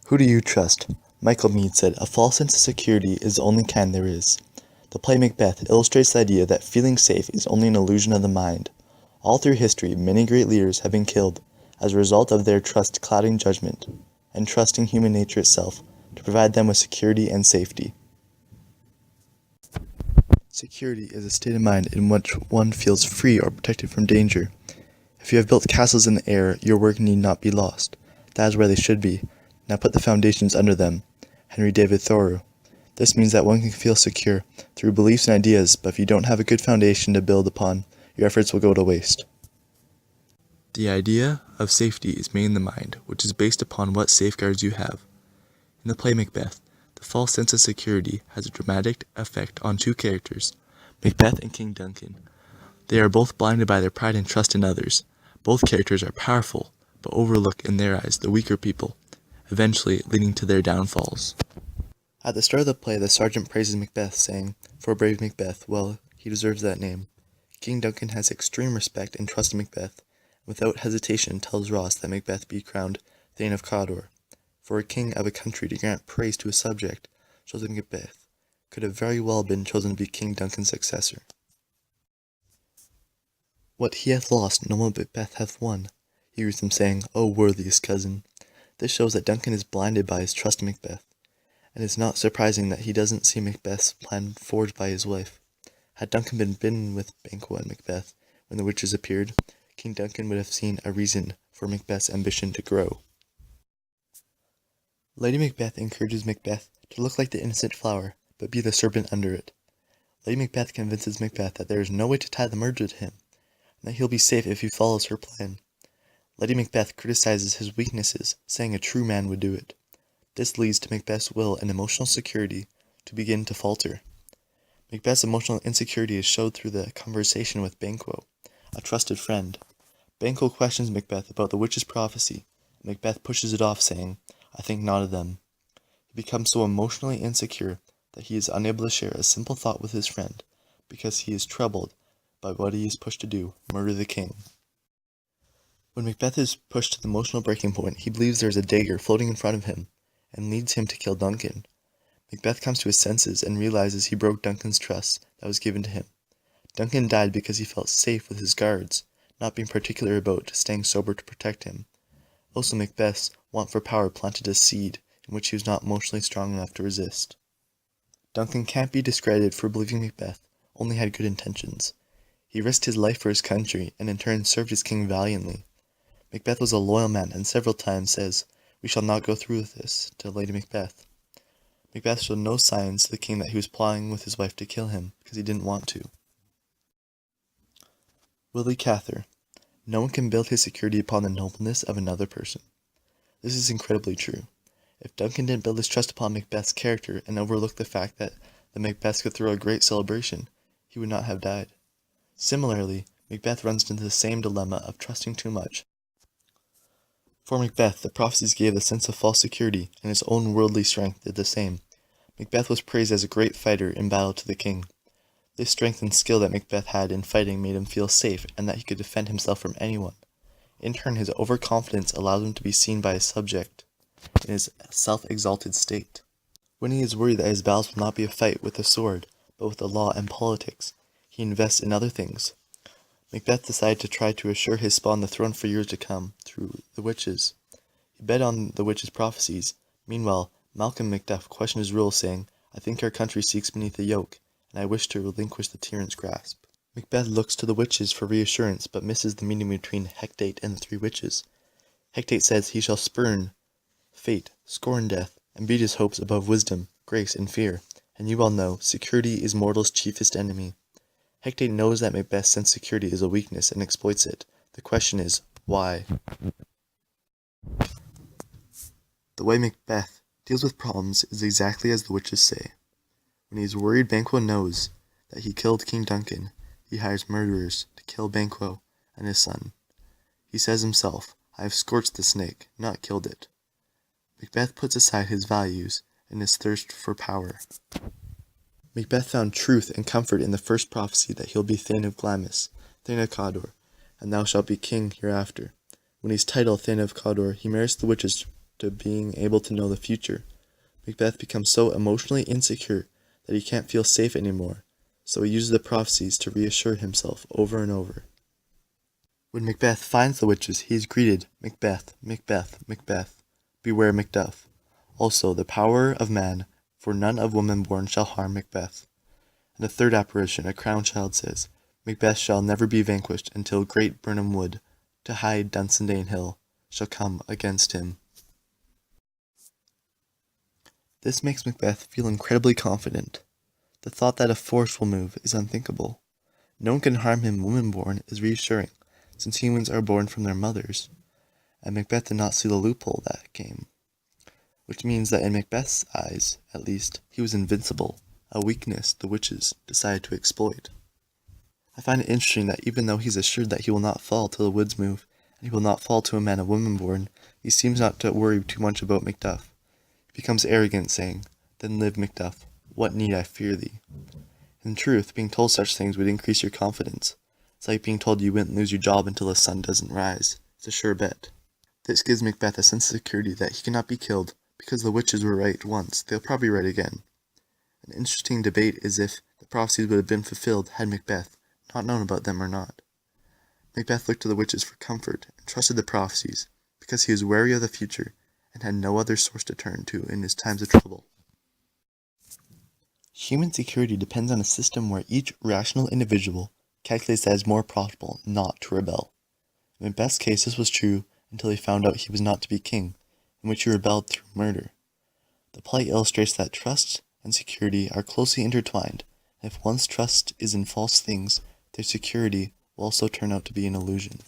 Who do you trust? Michael Meade said, "A false sense of security is the only kind there is." The play Macbeth illustrates the idea that feeling safe is only an illusion of the mind. All through history, many great leaders have been killed as a result of their trust clouding judgment, and trusting human nature itself to provide them with security and safety. Security is a state of mind in which one feels free or protected from danger. If you have built castles in the air, your work need not be lost. That is where they should be. Now put the foundations under them. Henry David Thoreau. This means that one can feel secure through beliefs and ideas, but if you don't have a good foundation to build upon, your efforts will go to waste. The idea of safety is made in the mind, which is based upon what safeguards you have. In the play Macbeth, the false sense of security has a dramatic effect on two characters, Macbeth and King Duncan. They are both blinded by their pride and trust in others. Both characters are powerful, but overlook in their eyes the weaker people, eventually leading to their downfalls. At the start of the play, the sergeant praises Macbeth, saying, "For brave Macbeth, well, he deserves that name." King Duncan has extreme respect and trust in Macbeth, and without hesitation tells Ross that Macbeth be crowned Thane of Cawdor. For a king of a country to grant praise to a subject shows that Macbeth could have very well been chosen to be King Duncan's successor. "What he hath lost, no more Macbeth hath won," he hears them saying, "O worthiest cousin." This shows that Duncan is blinded by his trust in Macbeth, and it's not surprising that he doesn't see Macbeth's plan forged by his wife. Had Duncan been bidden with Banquo and Macbeth when the witches appeared, King Duncan would have seen a reason for Macbeth's ambition to grow. Lady Macbeth encourages Macbeth to look like the innocent flower, but be the serpent under it. Lady Macbeth convinces Macbeth that there is no way to tie the murder to him, and that he'll be safe if he follows her plan. Lady Macbeth criticizes his weaknesses, saying a true man would do it. This leads to Macbeth's will and emotional security to begin to falter. Macbeth's emotional insecurity is showed through the conversation with Banquo, a trusted friend. Banquo questions Macbeth about the witch's prophecy, and Macbeth pushes it off, saying, "I think not of them." He becomes so emotionally insecure that he is unable to share a simple thought with his friend, because he is troubled by what he is pushed to do, murder the king. When Macbeth is pushed to the emotional breaking point, he believes there is a dagger floating in front of him, and leads him to kill Duncan. Macbeth comes to his senses and realizes he broke Duncan's trust that was given to him. Duncan died because he felt safe with his guards, not being particular about staying sober to protect him. Also, Macbeth's want for power planted a seed in which he was not emotionally strong enough to resist. Duncan can't be discredited for believing Macbeth only had good intentions. He risked his life for his country and in turn served his king valiantly. Macbeth was a loyal man and several times says, "We shall not go through with this," to Lady Macbeth. Macbeth showed no signs to the king that he was plotting with his wife to kill him because he didn't want to. Willie Cather. No one can build his security upon the nobleness of another person. This is incredibly true. If Duncan didn't build his trust upon Macbeth's character and overlook the fact that the Macbeth could throw a great celebration, he would not have died. Similarly, Macbeth runs into the same dilemma of trusting too much. For Macbeth, the prophecies gave the sense of false security, and his own worldly strength did the same. Macbeth was praised as a great fighter in battle to the king. This strength and skill that Macbeth had in fighting made him feel safe and that he could defend himself from anyone. In turn, his overconfidence allowed him to be seen by his subject in his self-exalted state. When he is worried that his battles will not be a fight with the sword, but with the law and politics, he invests in other things. Macbeth decided to try to assure his spot on the throne for years to come through the witches. He bet on the witches' prophecies. Meanwhile, Malcolm Macduff questioned his rule, saying, "I think our country seeks beneath the yoke, and I wish to relinquish the tyrant's grasp." Macbeth looks to the witches for reassurance, but misses the meeting between Hecate and the three witches. Hecate says he shall spurn fate, scorn death, and beat his hopes above wisdom, grace, and fear. And you all know, security is mortal's chiefest enemy. Hecate knows that Macbeth's sense of security is a weakness and exploits it. The question is, why? The way Macbeth deals with problems is exactly as the witches say. When he is worried, Banquo knows that he killed King Duncan. He hires murderers to kill Banquo and his son. He says himself, "I have scorched the snake, not killed it." Macbeth puts aside his values and his thirst for power. Macbeth found truth and comfort in the first prophecy that he'll be Thane of Glamis, Thane of Cawdor, and thou shalt be king hereafter. When he's titled Thane of Cawdor, he merits the witches to being able to know the future. Macbeth becomes so emotionally insecure that he can't feel safe anymore, so he uses the prophecies to reassure himself over and over. When Macbeth finds the witches, he is greeted, "Macbeth, Macbeth, Macbeth, beware Macduff. Also the power of man, for none of woman born shall harm Macbeth." In the third apparition, a crowned child says, "Macbeth shall never be vanquished until great Birnam Wood, to hide Dunsandane Hill, shall come against him." This makes Macbeth feel incredibly confident. The thought that a force will move is unthinkable. No one can harm him woman-born is reassuring, since humans are born from their mothers, and Macbeth did not see the loophole that came, which means that in Macbeth's eyes, at least, he was invincible, a weakness the witches decided to exploit. I find it interesting that even though he's assured that he will not fall till the woods move, and he will not fall to a man of woman-born, he seems not to worry too much about Macduff. He becomes arrogant, saying, "Then live, Macduff, what need I fear thee?" In truth, being told such things would increase your confidence. It's like being told you wouldn't lose your job until the sun doesn't rise. It's a sure bet. This gives Macbeth a sense of security that he cannot be killed, because the witches were right once, they'll probably be right again. An interesting debate is if the prophecies would have been fulfilled had Macbeth not known about them or not. Macbeth looked to the witches for comfort and trusted the prophecies, because he was wary of the future and had no other source to turn to in his times of trouble. Human security depends on a system where each rational individual calculates that it is more profitable not to rebel. In Macbeth's case, this was true until he found out he was not to be king, in which he rebelled through murder. The play illustrates that trust and security are closely intertwined, and if one's trust is in false things, their security will also turn out to be an illusion.